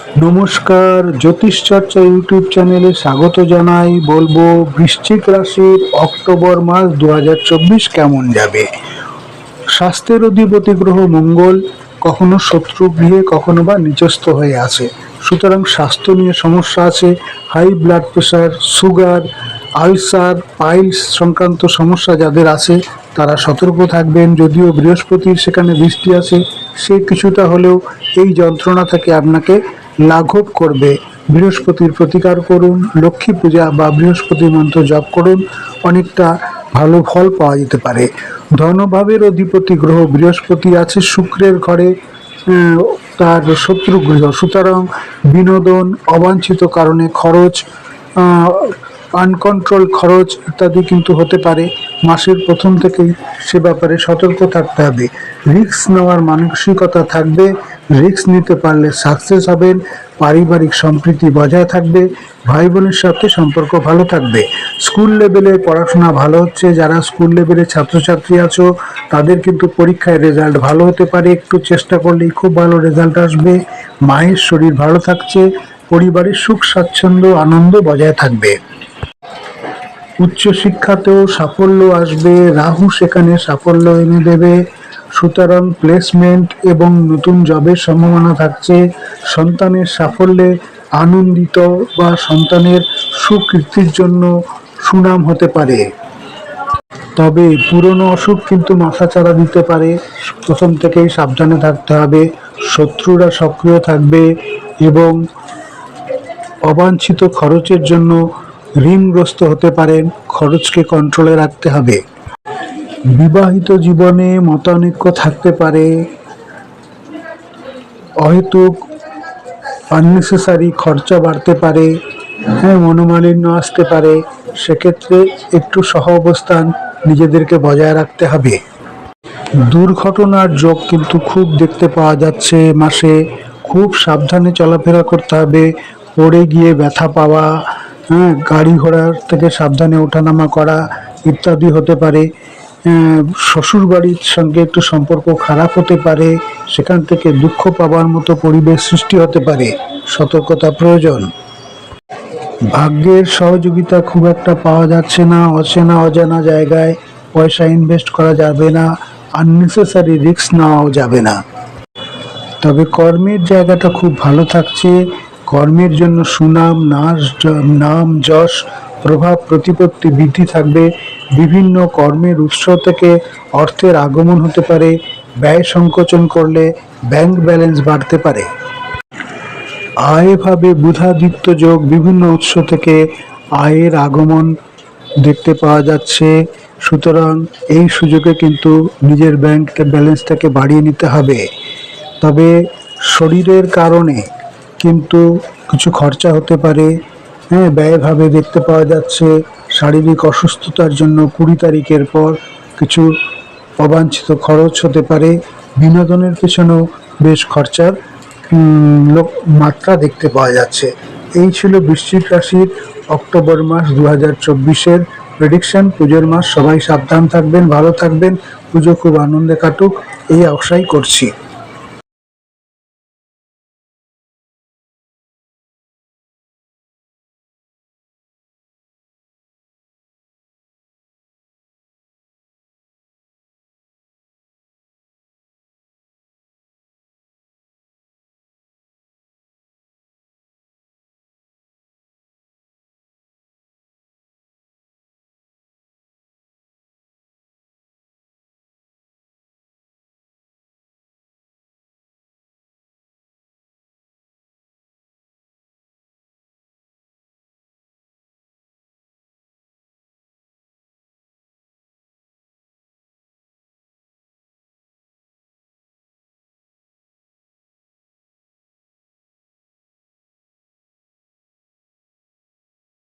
নমস্কার, জ্যোতিষ চর্চা ইউটিউব চ্যানেলে স্বাগত জানাই। বলবো বৃশ্চিক রাশির অক্টোবর মাস 2024 কেমন যাবে। স্বাস্থ্যের অধিপতি গ্রহ মঙ্গল কখনো শত্রু গৃহে কখনো বা নিচস্থ হয়ে আছে, সুতরাং স্বাস্থ্য নিয়ে সমস্যা আছে। High blood pressure, sugar, ulcer, piles সংক্রান্ত সমস্যা যাদের আছে তারা সতর্ক থাকবেন। যদিও বৃহস্পতির সেখানে দৃষ্টি আছে, সে কিছুটা হলেও এই যন্ত্রণা থেকে আপনাকে লাঘব করবে। বৃহস্পতির প্রতিকার করুন, লক্ষ্মী পূজা বা বৃহস্পতি মন্ত্র জপ করুন, অনেকটা ভালো ফল পাওয়া যেতে পারে। ধনভাবের অধিপতি গ্রহ বৃহস্পতি আছে শুক্রের ঘরে, তার শত্রু গৃহ, সুতরাং বিনোদন, অবাঞ্ছিত কারণে খরচ, আনকন্ট্রোল খরচ ইত্যাদি কিন্তু হতে পারে। মাসের প্রথম থেকেই সে ব্যাপারে সতর্ক থাকতে হবে। রিস্ক নেওয়ার মানসিকতা থাকবে, রিস্ক নিতে পারলে সাকসেস হবেন। পারিবারিক সম্প্রীতি বজায় থাকবে, ভাই বোনের সাথে সম্পর্ক ভালো থাকবে। স্কুল লেভেলে পড়াশোনা ভালো হচ্ছে, যারা স্কুল লেভেলে ছাত্রছাত্রী আছো তাদের কিন্তু পরীক্ষায় রেজাল্ট ভালো হতে পারে, একটু চেষ্টা করলেই খুব ভালো রেজাল্ট আসবে। মায়ের শরীর ভালো থাকছে, পরিবারের সুখ স্বাচ্ছন্দ্য আনন্দ বজায় থাকবে। উচ্চশিক্ষাতেও সাফল্য আসবে, রাহু সেখানে সাফল্য এনে দেবে, সুতরাং প্লেসমেন্ট এবং নতুন জবের সম্ভাবনা থাকছে। সন্তানের সাফল্যে আনন্দিত বা সন্তানের সুকীর্তির জন্য সুনাম হতে পারে। তবে পুরনো অসুখ কিন্তু মাথাচাড়া দিতে পারে, প্রথম থেকেই সাবধানে থাকতে হবে। শত্রুরা সক্রিয় থাকবে এবং অবাঞ্ছিত খরচের জন্য ঋণগ্রস্ত হতে পারেন, খরচকে কন্ট্রোলে রাখতে হবে। বিবাহিত জীবনে মতানৈক্য থাকতে পারে, অহেতুক আননেসেসারি খরচা বাড়তে পারে, মনোমালিন্য আসতে পারে। সেক্ষেত্রে একটু সহ অবস্থান নিজেদেরকে বজায় রাখতে হবে। দুর্ঘটনার যোগ কিন্তু খুব দেখতে পাওয়া যাচ্ছে মাসে, খুব সাবধানে চলাফেরা করতে হবে। পড়ে গিয়ে ব্যথা পাওয়া, গাড়ি ঘোড়ার থেকে সাবধানে ওঠানামা করা ইত্যাদি হতে পারে। শ্বশুর বাড়ির সঙ্গে একটু সম্পর্ক খারাপ হতে পারে, সেখান থেকে দুঃখ পাওয়ার মতো পরিবেশ সৃষ্টি হতে পারে, সতর্কতা প্রয়োজন। ভাগ্যের সহযোগিতা খুব একটা পাওয়া যাচ্ছে না, অচেনা অজানা জায়গায় পয়সা ইনভেস্ট করা যাবে না, আননেসেসারি রিস্ক নেওয়াও যাবে না। তবে কর্মের জায়গাটা খুব ভালো থাকছে, কর্মের জন্য সুনাম, নাম যশ, প্রভাব প্রতিপত্তি বৃদ্ধি থাকবে। বিভিন্ন কর্মের উৎস থেকে অর্থের আগমন হতে পারে, ব্যয় সংকোচন করলে ব্যাংক ব্যালেন্স বাড়তে পারে। আয়ভাবে বুধাদিত্য যোগ, বিভিন্ন উৎস থেকে আয়ের আগমন দেখতে পাওয়া যাচ্ছে, সুতরাং এই সুযোগে কিন্তু নিজের ব্যাংক ব্যালেন্সটাকে বাড়িয়ে নিতে হবে। তবে শরীরের কারণে কিন্তু কিছু খরচা হতে পারে, ব্যয়ভাবে দেখতে পাওয়া যাচ্ছে। শারীরিক অসুস্থতার জন্য 20 তারিখের পর কিছু অবাঞ্ছিত খরচ হতে পারে। বিনোদনের পেছনেও বেশ খরচার মাত্রা দেখতে পাওয়া যাচ্ছে। এই ছিল বৃশ্চিক রাশির অক্টোবর মাস 2024-এর প্রেডিকশন। পুজোর মাস, সবাই সাবধান থাকবেন, ভালো থাকবেন, পুজো খুব আনন্দে কাটুক এই আশাই করছি।